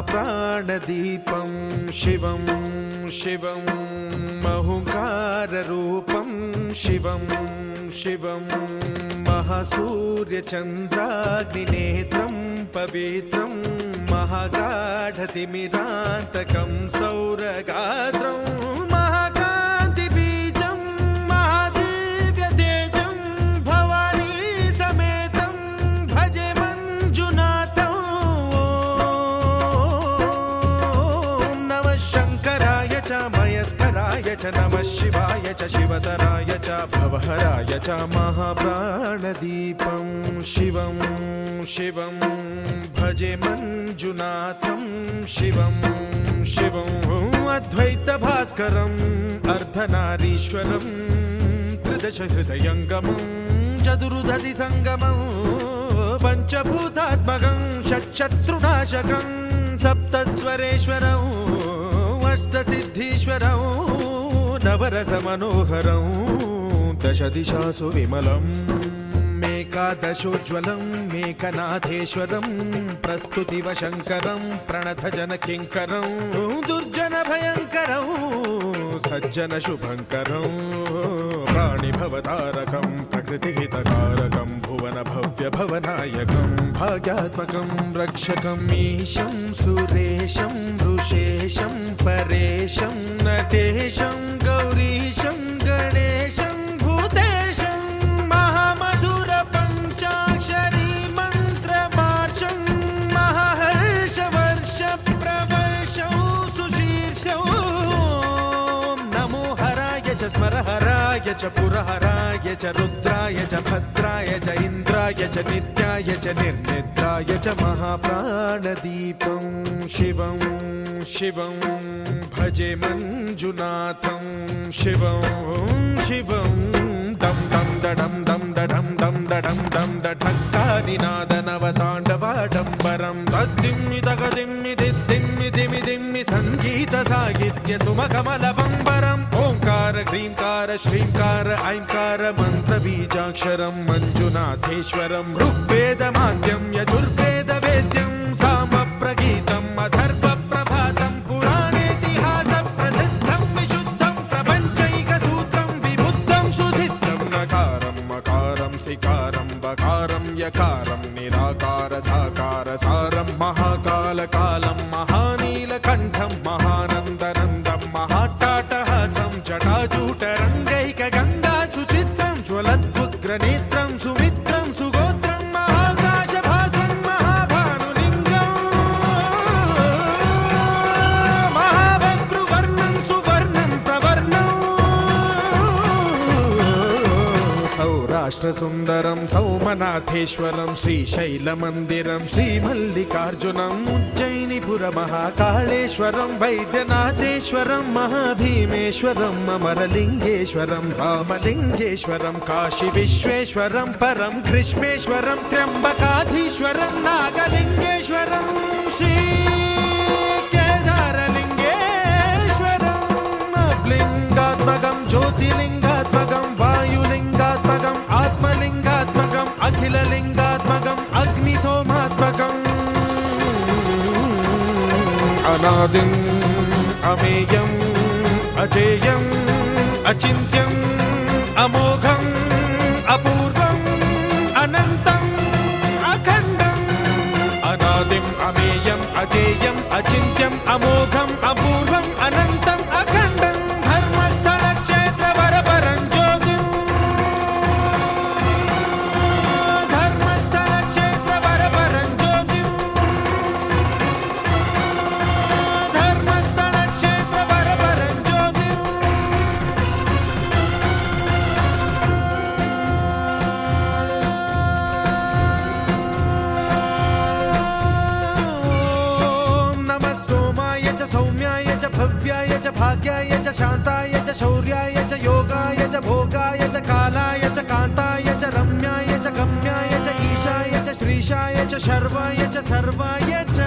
महाप्राणदीपं शिवं शिवं महुङ्काररूपं शिवं शिवं महासूर्यचन्द्राग्निनेत्रं पवित्रं महागाढतिमिरान्तकं सौरगात्रं महाकान्तिबीजं महादिव्यतेजं भवानी समेतं भजे मञ्जुनाथं। ॐ नमः शङ्कराय च मयस्कराय च नमः शिवाय च शिवतराय च भवहराय च महाप्राणदीपं शिवं शिवं भजे मञ्जुनाथं शिवं शिवं अद्वैतभास्करम् अर्धनारीश्वरं त्रिदशहृदयङ्गमं चतुर्दधिसङ्गमं पञ्चभूतात्मकं षट्शत्रुनाशकं सप्तस्वरेश्वरं अष्टसिद्धीश्वरं नवरसमनोहरं दशदिशासु विमलम् एकादशोज्ज्वलं मेकनाथेश्वरं प्रस्तुतिवशङ्करं प्रणतजनकिङ्करं दुर्जनभयङ्करं सज्जनशुभङ्करं प्राणिभवतारकं प्रकृतिहितकारकं भुवनभव्यभवनायकं भाग्यात्मकं रक्षकं ईशं सुरेशं ऋषेशं परेशं नटेशं गौरीशं गणेशं भूतेशं महामधुरपञ्चाक्षरी मन्त्रमार्चं महाहर्षवर्षप्रवर्षं सुशीर्षं। नमो हराय च स्मरहराय च पुरहराय च रुद्राय च भद्राय च इन्द्राय च नित्याय च निर्निद्राय च महाप्राणदीपं शिवं शिवं भजे मञ्जुनाथं शिवं शिवं दं दं दडं दं दडं दं दडं दं डठक्कानिनादनवताण्डवाडम्बरं तद्दिम्मि तगदिम्मि दिद्दिम्मि दिमि दिम्मि सङ्गीतसाहित्य सुमकमलबम्बरम् ओङ्कार ह्रीङ्कार श्रीङ्कार ऐङ्कार मन्त्रबीजाक्षरं मञ्जुनाथेश्वरं ऋग्वेदमाद्यं यजुर्वेदवेद्यं सामप्रगीतम् अथर्वप्रभातं पुराणेतिहासप्रसिद्धं विशुद्धं प्रपञ्चैकसूत्रं विबुद्धं सुसिद्धं नकारं मकारं सिकारं बकारं यकारं निराकार साकार सारं महाकालकालं महानीलकण्ठं महानन्दनन्दं महाट्टाटहासं जटाजूटरङ्गैकगङ्गा सुचित्रं ज्वलद्वुग्रनेत्रं सुमित्रं सुगोत्रं महाकाशभासं महाभानुलिङ्गं महाबभ्रुवर्णं सुवर्णं प्रवर्णं सौराष्ट्रसुन्दरं सौमनाथेश्वरं श्रीशैलमन्दिरं श्रीमल्लिकार्जुनम् उज्जयिनीपुरमहाकाळेश्वरं वैद्यनाथेश्वरं महाभीमेश्वरम् अमरलिङ्गेश्वरं रामलिङ्गेश्वरं काशीविश्वेश्वरं परं ग्रीष्मेश्वरं त्र्यम्बकाधीश्वरं नागलिङ्गेश्वरं श्रीकेदारलिङ्गेश्वरं लिङ्गात्मकं ज्योतिलिङ्गात्मकं वायुलिङ्गात्मकम् आत्मलिङ्गात्मकम् अखिललिङ्गात्मकम् अग्निसोमात्मकम् अनादिम् अमेयम् अजेयम् अचिन्त्यम् अमोघम् अपूर्वम् अनन्तम् अखण्डम् अनादिम् अमेयम् अजेयम् अचिन्त्यम् अमोघम् अपूर्वम् अनन्तम् अखण्डम् धर्मस्थलक्षेत्रवरपरं ज्योतिम् धर्मस्थलक्षेत्रवरपरं ज्योतिम् धर्मस्थलक्षेत्रवरपरं ज्योतिम्। ॐ नमः सोमाय च सौम्याय च भव्याय च भाग्याय च शान्ताय च शौर्याय च योगाय च भोगाय च कालाय च कान्ताय च रम्याय च गम्याय च ईशाय च श्रीशाय च शर्वाय च सर्वाय च